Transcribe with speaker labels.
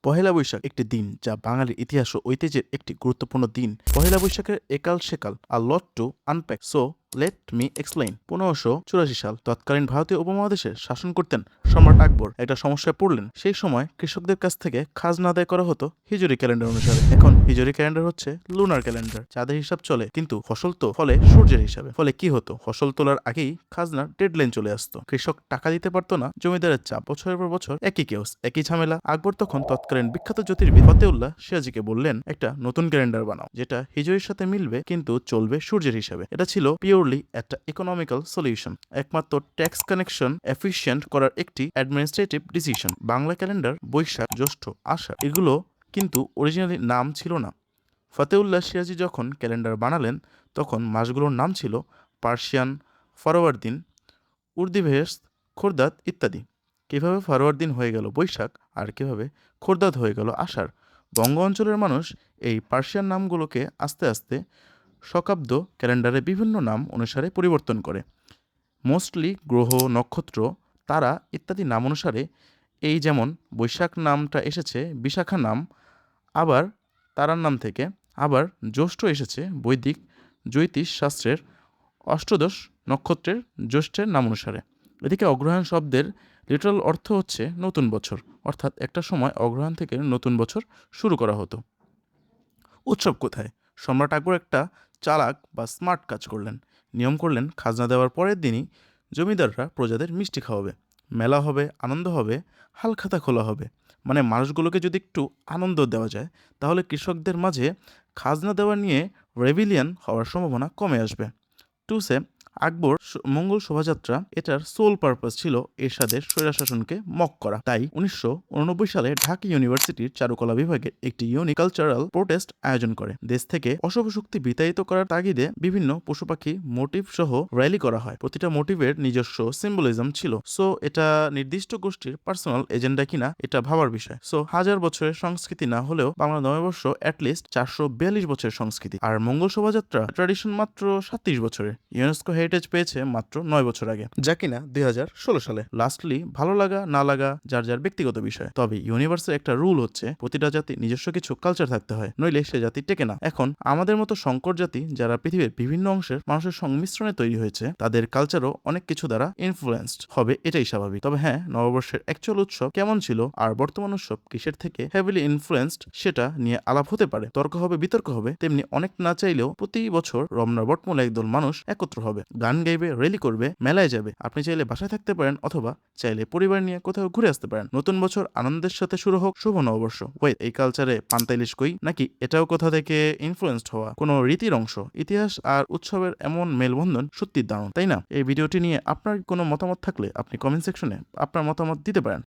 Speaker 1: পহেলা বৈশাখ একটি দিন যা বাঙালির ইতিহাস ও ঐতিহ্যের একটি গুরুত্বপূর্ণ দিন। পহেলা বৈশাখের একাল সেকাল আর lot to unpack, so let me explain. 1584 সাল তৎকালীন ভারতীয় উপমহাদেশে শাসন করতেন সম্রাট আকবর একটা সমস্যায় পড়লেন। সেই সময় কৃষকদের কাছ থেকে খাজনা আদায় করা হতো হিজরি ক্যালেন্ডার অনুসারে। এখন হিজরি ক্যালেন্ডার হচ্ছে লুনার ক্যালেন্ডার, চাঁদের হিসাব চলে, কিন্তু ফসল তো ফলে সূর্যের হিসাবে। ফলে কি হতো, ফসল তোলার আগেই খাজনার ডেডলাইন চলে আসতো, কৃষক টাকা দিতে পারতো না, জমিদারের চাপ, বছরের পর বছর একই কেওস, একই ঝামেলা। আকবর তখন তৎকালীন বিখ্যাত জ্যোতির্বিদ ফতেউল্লাহ সিরাজিকে বললেন, একটা নতুন ক্যালেন্ডার বানাও যেটা হিজরির সাথে মিলবে কিন্তু চলবে সূর্যের হিসাবে। এটা ছিল পিওরলি একটা ইকোনমিক্যাল সলিউশন, একমাত্র ট্যাক্স কানেকশন এফিশিয়েন্ট করার একটি administrative decision. Bangla calendar Baishakh, Jyeshtha, Ashadh এগুলো কিন্তু অরিজিনালি নাম ছিল না। ফতেউল্লাহ সিরাজি যখন ক্যালেন্ডার বানালেন তখন মাসগুলোর নাম ছিল পার্সিয়ান, ফরওয়ার্দিন, উর্দিভেস, খোরদাদ ইত্যাদি। কিভাবে ফরওয়ার্দিন হয়ে গেল বৈশাখ আর কিভাবে খোরদাদ হয়ে গেল আষাঢ়? বঙ্গ অঞ্চলের মানুষ এই পার্সিয়ান নামগুলোকে আস্তে আস্তে শকাব্দ ক্যালেন্ডারে বিভিন্ন নাম অনুসারে পরিবর্তন করে। মোস্টলি গ্রহ, নক্ষত্র, তারা ইত্যাদি নাম অনুসারে। এই যেমন বৈশাখ নামটা এসেছে বিশাখা নাম, আবার তারার নাম থেকে। আবার জ্যৈষ্ঠ এসেছে বৈদিক জ্যোতিষ শাস্ত্রের অষ্টাদশ নক্ষত্রের জ্যৈষ্ঠের নাম অনুসারে। এদিকে অগ্রহায়ণ শব্দের লিটারাল অর্থ হচ্ছে নতুন বছর, অর্থাৎ একটা সময় অগ্রহায়ণ থেকে নতুন বছর শুরু করা হতো। উৎসব কোথায়? সম্রাট আকবর একটা চালাক বা স্মার্ট কাজ করলেন। নিয়ম করলেন, খাজনা দেওয়ার পরের দিনই জমিদাররা প্রজাদের মিষ্টি খাওয়াবে, মেলা হবে, আনন্দ হবে, হালখাতা খোলা হবে। মানে মানুষগুলোকে যদি একটু আনন্দ দেওয়া যায় তাহলে কৃষকদের মাঝে খাজনা দেওয়া নিয়ে রেভিলিয়ন হওয়ার সম্ভাবনা কমে আসবে। টু সে আকবর মঙ্গল শোভাযাত্রা, এটার সোল পারপাস ছিল এরশাদের স্বৈরশাসনকে মক করা। তাই 1989 সালে ঢাকা ইউনিভার্সিটির চারুকলা বিভাগে একটি ইউনিক কালচারাল প্রোটেস্ট আয়োজন করে। দেশ থেকে অশুভ শক্তি বিতাড়িত করার তাগিদে বিভিন্ন পশু পাখি মোটিভ সহ র্যালি করা হয়। প্রতিটা মোটিভের নিজস্ব সিম্বলিজম ছিল। সো এটা নির্দিষ্ট গোষ্ঠীর পার্সোনাল এজেন্ডা কিনা এটা ভাবার বিষয়। সো হাজার বছরের সংস্কৃতি না হলেও বাংলা নববর্ষ অ্যাটলিস্ট 442 বছরের সংস্কৃতি। আর মঙ্গল শোভাযাত্রা ট্র্যাডিশন মাত্র 37 বছরের। ইউনেস্কো হেরিটেজ পেয়েছে মাত্র 9 বছর আগে, যা কিনা 2016 সালে। লাস্টলি ভালো লাগা না লাগা যার যার ব্যক্তিগত বিষয়, তবে ইউনিভার্সের একটা রুল হচ্ছে প্রতিটা জাতি নিজস্ব কিছু কালচার থাকতে হয়, নইলে সে জাতি টেকে না। এখন আমাদের মতো সংকর জাতি যারা পৃথিবীর বিভিন্ন অংশের মানুষের সংমিশ্রণে তৈরি হয়েছে, তাদের কালচারও অনেক কিছু দ্বারা ইনফ্লুয়েন্সড হবে, এটাই স্বাভাবিক। তবে হ্যাঁ, নববর্ষের অ্যাকচুয়াল উৎসব কেমন ছিল আর বর্তমান উৎসব কিসের থেকে হেভিলি ইনফ্লুয়েন্সড সেটা নিয়ে আলাপ হতে পারে, তর্ক হবে, বিতর্ক হবে। তেমনি অনেক না চাইলেও প্রতি বছর রমনার বটমূলে একদল মানুষ একত্র হবে, গান গাইবে, র্যালি করবে, মেলায় যাবে। আপনি চাইলে বাসায় থাকতে পারেন অথবা চাইলে পরিবার নিয়ে কোথাও ঘুরে আসতে পারেন। নতুন বছর আনন্দের সাথে শুরু হোক, শুভ নববর্ষ। ওয়েট, এই কালচারে পান্তা ইলিশ কই? নাকি এটাও কোথা থেকে ইনফ্লুয়েন্সড হওয়া কোনো রীতির অংশ? ইতিহাস আর উৎসবের এমন মেলবন্ধন সত্যি দারুণ, তাই না? এই ভিডিওটি নিয়ে আপনার কোনো মতামত থাকলে আপনি কমেন্ট সেকশনে আপনার মতামত দিতে পারেন।